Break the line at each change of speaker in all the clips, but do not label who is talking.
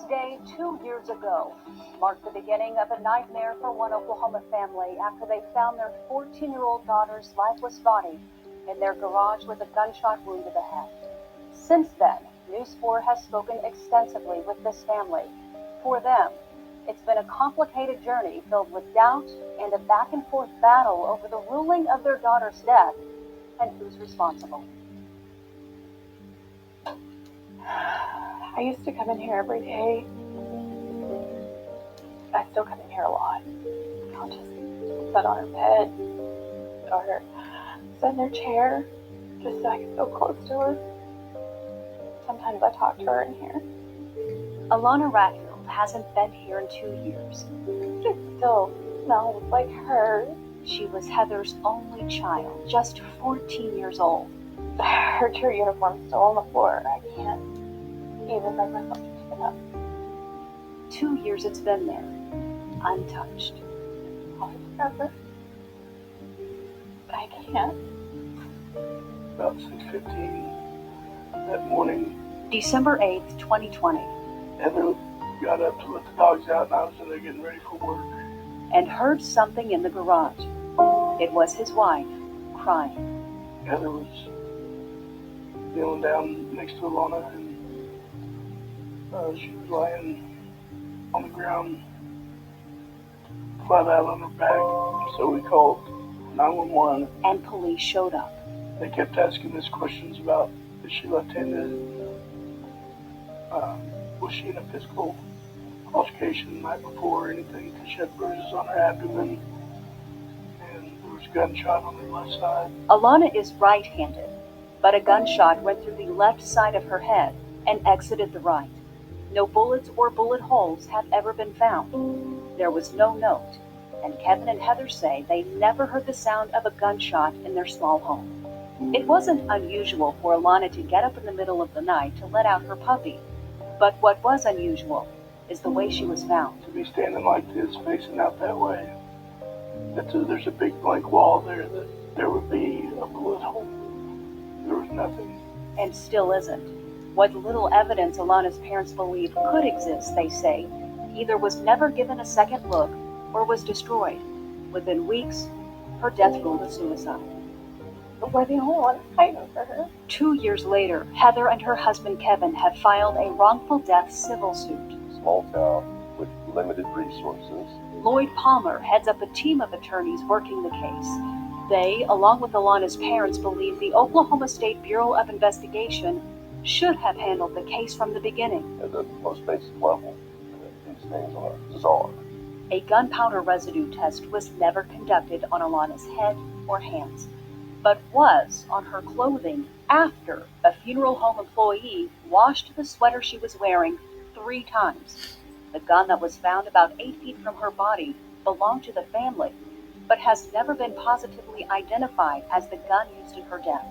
Day 2 years ago marked the beginning of a nightmare for one Oklahoma family after they found their 14-year-old daughter's lifeless body in their garage with a gunshot wound to the head. Since then, News 4 has spoken extensively with this family. For them, it's been a complicated journey filled with doubt and a back-and-forth battle over the ruling of their daughter's death and who's responsible.
I used to come in here every day. I still come in here a lot. I'll just sit on her bed or sit in her chair just so I can feel close to her. Sometimes I talk to her in here.
Alaunna Raffield hasn't been here in 2 years.
It still smells like her.
She was Heather's only child, just 14 years old.
Her cheer uniform's still on the floor. I can't even bring myself to pick it up.
2 years it's been there, untouched.
Forever. I can't.
About 6:15 that morning,
December 8th, 2020.
Heather got up to let the dogs out, and I was in there getting ready for work.
And heard something in the garage. It was his wife, crying.
Heather was kneeling down next to Alaunna, and she was lying on the ground, flat out on her back. So we called 911.
And police showed up.
They kept asking us questions about, is she left-handed? Was she in a physical altercation the night before or anything? Because she had bruises on her abdomen, and there was a gunshot on her left side.
Alaunna is right-handed, but a gunshot went through the left side of her head and exited the right. No bullets or bullet holes have ever been found. There was no note, and Kevin and Heather say they never heard the sound of a gunshot in their small home. It wasn't unusual for Alaunna to get up in the middle of the night to let out her puppy, but what was unusual is the way she was found.
To be standing like this, facing out that way, there's a big blank wall there that there would be a bullet hole. There was nothing.
And still isn't. What little evidence Alaunna's parents believe could exist, they say, either was never given a second look or was destroyed. Within weeks, her death ruled a suicide.
We're the only ones fighting for her.
2 years later, Heather and her husband Kevin have filed a wrongful death civil suit.
Small town with limited resources.
Lloyd Palmer heads up a team of attorneys working the case. They, along with Alaunna's parents, believe the Oklahoma State Bureau of Investigation should have handled the case from the beginning.
At the most basic level, these things are bizarre.
A gunpowder residue test was never conducted on Alaunna's head or hands, but was on her clothing after a funeral home employee washed the sweater she was wearing 3 times. The gun that was found about 8 feet from her body belonged to the family, but has never been positively identified as the gun used in her death.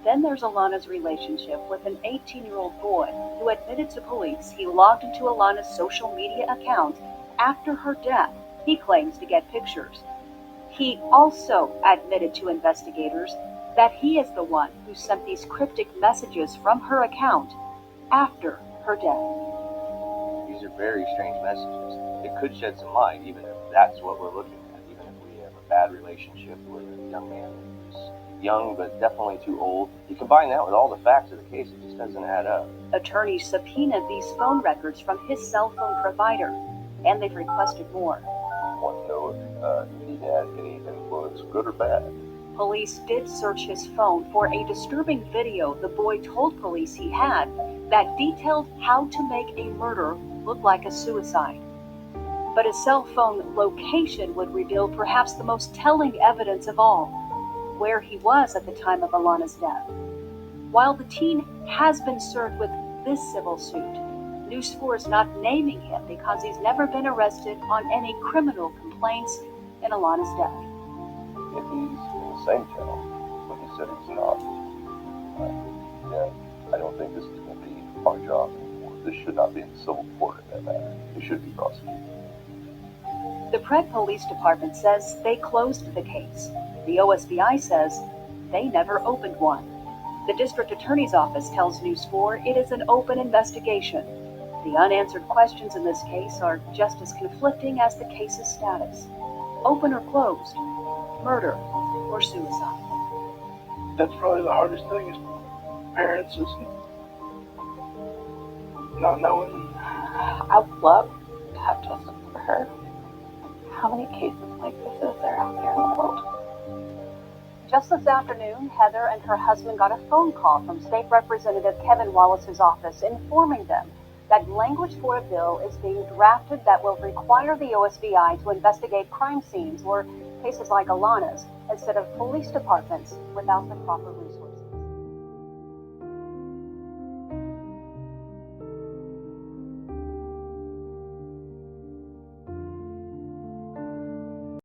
Then there's Alaunna's relationship with an 18-year-old boy who admitted to police he logged into Alaunna's social media account after her death, he claims, to get pictures. He also admitted to investigators that he is the one who sent these cryptic messages from her account after her death.
These are very strange messages. It could shed some light, even if that's what we're looking at, even if we have a bad relationship with a young man who's young but definitely too old. You combine that with all the facts of the case, it just doesn't add up.
Attorneys subpoenaed these phone records from his cell phone provider, and they've requested more.
I want to know if he had any influence, good or bad.
Police did search his phone for a disturbing video the boy told police he had that detailed how to make a murder look like a suicide. But his cell phone location would reveal perhaps the most telling evidence of all, where he was at the time of Alaunna's death. While the teen has been served with this civil suit, News 4 is not naming him because he's never been arrested on any criminal complaints in Alaunna's death.
If he's in the same town, but he said he's not, then I don't think this is going to be our job anymore. This should not be in civil court in that matter. It should be prosecuted.
The Pratt Police Department says they closed the case. The OSBI says they never opened one. The District Attorney's Office tells News 4 it is an open investigation. The unanswered questions in this case are just as conflicting as the case's status. Open or closed, murder or suicide.
That's probably the hardest thing as parents is not knowing.
I would love to have justice for her. How many cases like this is there out there in the world?
Just this afternoon, Heather and her husband got a phone call from State Representative Kevin Wallace's office informing them that language for a bill is being drafted that will require the OSBI to investigate crime scenes or cases like Alaunna's instead of police departments without the proper resources.